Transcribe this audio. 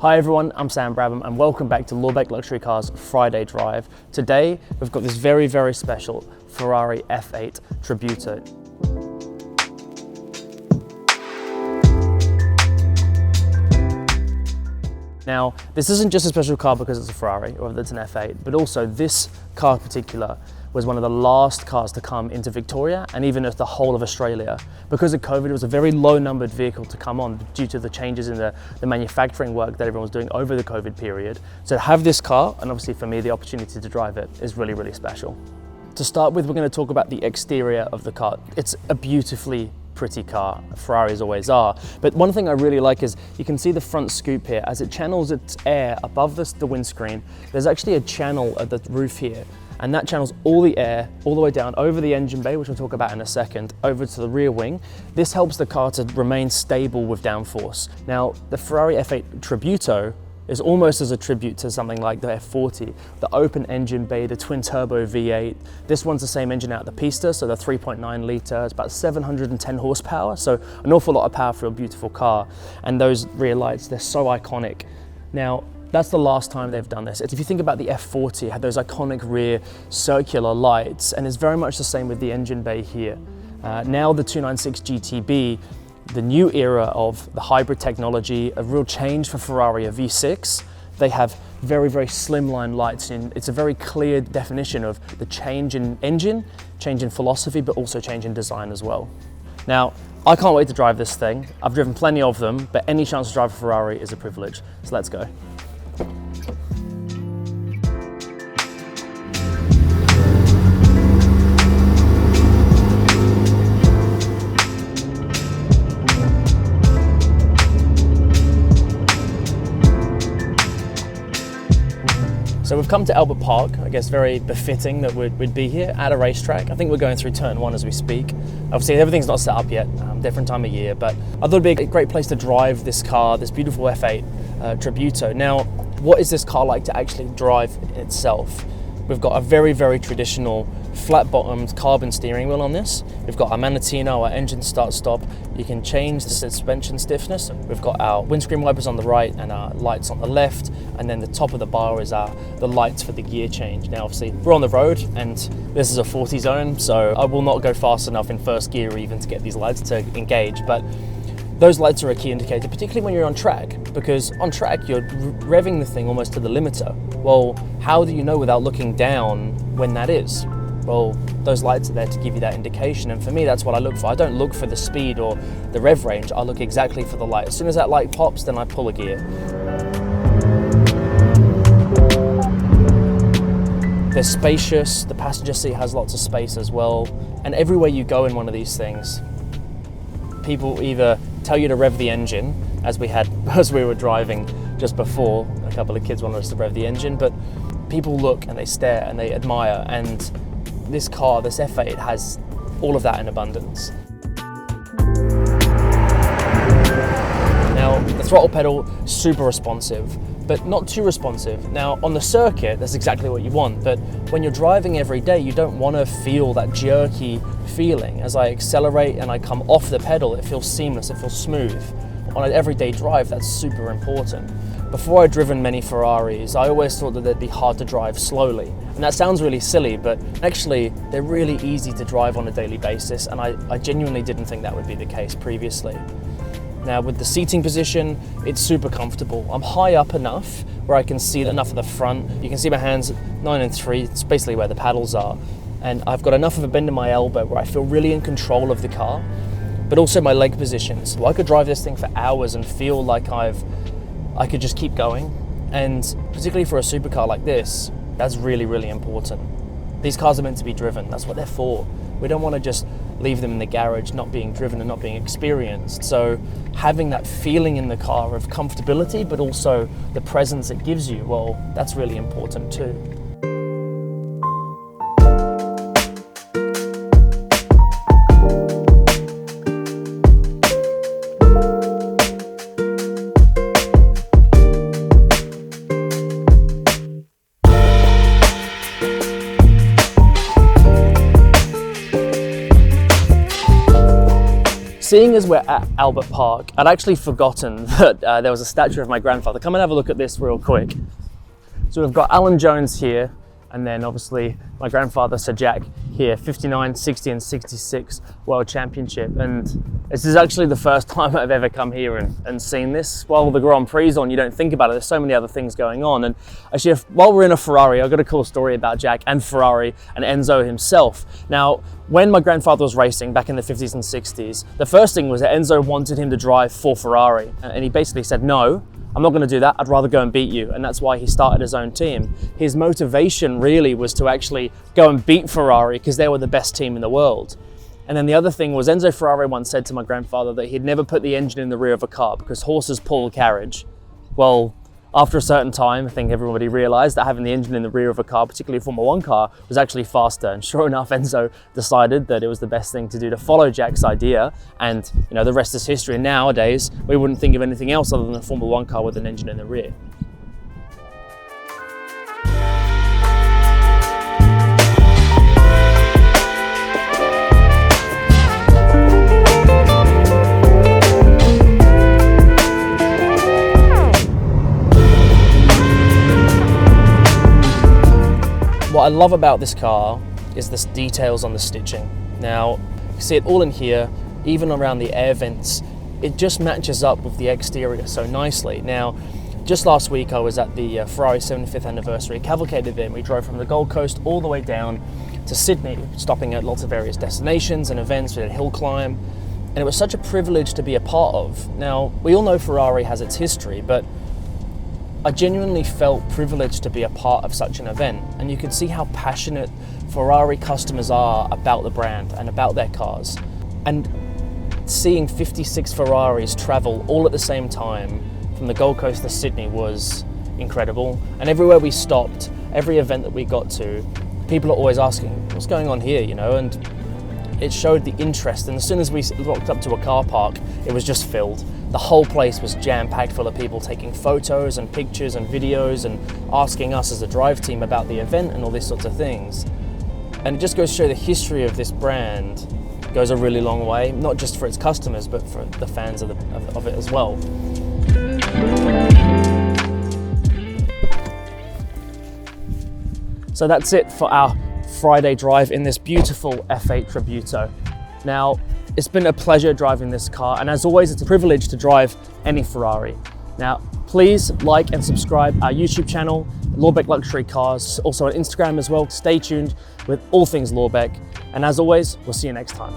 Hi everyone, I'm Jack Brabham and welcome back to Lorbeck Luxury Cars Friday Drive. Today we've got this very special Ferrari F8 Tributo. Now, this isn't just a special car because it's a Ferrari or that it's an F8, but also this car in particular was one of the last cars to come into Victoria and even the whole of Australia. Because of COVID, it was a very low numbered vehicle to come on due to the changes in the manufacturing work that everyone was doing over the COVID period. So to have this car, and obviously for me, the opportunity to drive it is really special. To start with, we're going to talk about the exterior of the car. It's a beautifully pretty car, Ferraris always are. But one thing I really like is you can see the front scoop here. As it channels its air above the windscreen, there's actually a channel at the roof here. And that channels all the air all the way down over the engine bay, which we'll talk about in a second, over to the rear wing. This helps the car to remain stable with downforce. Now, the Ferrari F8 Tributo is almost as a tribute to something like the F40, the open engine bay, the twin turbo V8. This one's the same engine out the pista, so the 3.9 litre, it's about 710 horsepower, so an awful lot of power for a beautiful car. And those rear lights, they're so iconic. Now, that's the last time they've done this. If you think about the F40, it had those iconic rear circular lights, and it's very much the same with the engine bay here. Now the 296 GTB, the new era of the hybrid technology, a real change for Ferrari, a V6. They have very slimline lights, and it's a very clear definition of the change in engine, change in philosophy, but also change in design as well. Now, I can't wait to drive this thing. I've driven plenty of them, but any chance to drive a Ferrari is a privilege. So let's go. So we've come to Albert Park, I guess very befitting that we'd be here at a racetrack. I think we're going through turn 1 as we speak. Obviously everything's not set up yet, different time of year, but I thought it'd be a great place to drive this car, this beautiful F8 Tributo. Now, what is this car like to actually drive itself? We've got a very traditional flat-bottomed carbon steering wheel on this. We've got our Manatino, our engine start-stop. You can change the suspension stiffness. We've got our windscreen wipers on the right and our lights on the left. And then the top of the bar is the lights for the gear change. Now, obviously, we're on the road and this is a 40 zone, so I will not go fast enough in first gear even to get these lights to engage. But those lights are a key indicator, particularly when you're on track, because on track you're revving the thing almost to the limiter. Well, how do you know without looking down when that is? Well, those lights are there to give you that indication, and for me that's what I look for. I don't look for the speed or the rev range, I look exactly for the light. As soon as that light pops, then I pull a gear. They're spacious, the passenger seat has lots of space as well, and everywhere you go in one of these things, people either tell you to rev the engine, as we were driving just before, a couple of kids wanted us to rev the engine, but people look and they stare and they admire, and this car, this F8, has all of that in abundance. Now, the throttle pedal, super responsive, but not too responsive. Now, on the circuit, that's exactly what you want, but when you're driving every day, you don't want to feel that jerky feeling. As I accelerate and I come off the pedal, it feels seamless, it feels smooth. On an everyday drive, that's super important. Before I'd driven many Ferraris, I always thought that they'd be hard to drive slowly. And that sounds really silly, but actually, they're really easy to drive on a daily basis, and I genuinely didn't think that would be the case previously. Now, with the seating position, it's super comfortable. I'm high up enough where I can see enough of the front. You can see my hands 9 and 3, it's basically where the paddles are. And I've got enough of a bend in my elbow where I feel really in control of the car, but also my leg position. So I could drive this thing for hours and feel like I could just keep going. And particularly for a supercar like this, that's really important. These cars are meant to be driven, that's what they're for. We don't want to just leave them in the garage not being driven and not being experienced. So having that feeling in the car of comfortability, but also the presence it gives you, well, that's really important too. seeing as we're at Albert Park, I'd actually forgotten that there was a statue of my grandfather. Come and have a look at this real quick. So we've got Alan Jones here, and then obviously my grandfather, Sir Jack, here, 59, 60 and 66 World Championship. And this is actually the first time I've ever come here and seen this. While the Grand Prix is on, you don't think about it. There's so many other things going on. And actually, while we're in a Ferrari, I've got a cool story about Jack and Ferrari and Enzo himself. Now, when my grandfather was racing back in the 50s and 60s, the first thing was that Enzo wanted him to drive for Ferrari. And he basically said, no, I'm not going to do that. I'd rather go and beat you. And that's why he started his own team. His motivation really was to actually go and beat Ferrari because they were the best team in the world. And then the other thing was Enzo Ferrari once said to my grandfather that he'd never put the engine in the rear of a car because horses pull the carriage. Well, after a certain time, I think everybody realized that having the engine in the rear of a car, particularly a Formula 1 car, was actually faster. And sure enough, Enzo decided that it was the best thing to do to follow Jack's idea. And you know, the rest is history. And nowadays, we wouldn't think of anything else other than a Formula 1 car with an engine in the rear. What I love about this car is the details on the stitching. Now, you see it all in here, even around the air vents. It just matches up with the exterior so nicely. Now, just last week I was at the Ferrari 75th anniversary cavalcade event. We drove from the Gold Coast all the way down to Sydney, stopping at lots of various destinations and events. We did a hill climb, and it was such a privilege to be a part of. Now, we all know Ferrari has its history, but I genuinely felt privileged to be a part of such an event, and you could see how passionate Ferrari customers are about the brand and about their cars. And seeing 56 Ferraris travel all at the same time from the Gold Coast to Sydney was incredible. And everywhere we stopped, every event that we got to, people are always asking, what's going on here, you know? And it showed the interest, and as soon as we walked up to a car park, it was just filled. The whole place was jam-packed full of people taking photos and pictures and videos and asking us as a drive team about the event and all these sorts of things. And it just goes to show the history of this brand goes a really long way, not just for its customers, but for the fans of it as well. So that's it for our Friday drive in this beautiful F8 Tributo. Now, it's been a pleasure driving this car, and as always, it's a privilege to drive any Ferrari. Now, please like and subscribe our YouTube channel, Lorbeck Luxury Cars, also on Instagram as well. Stay tuned with all things Lorbeck, and as always, we'll see you next time.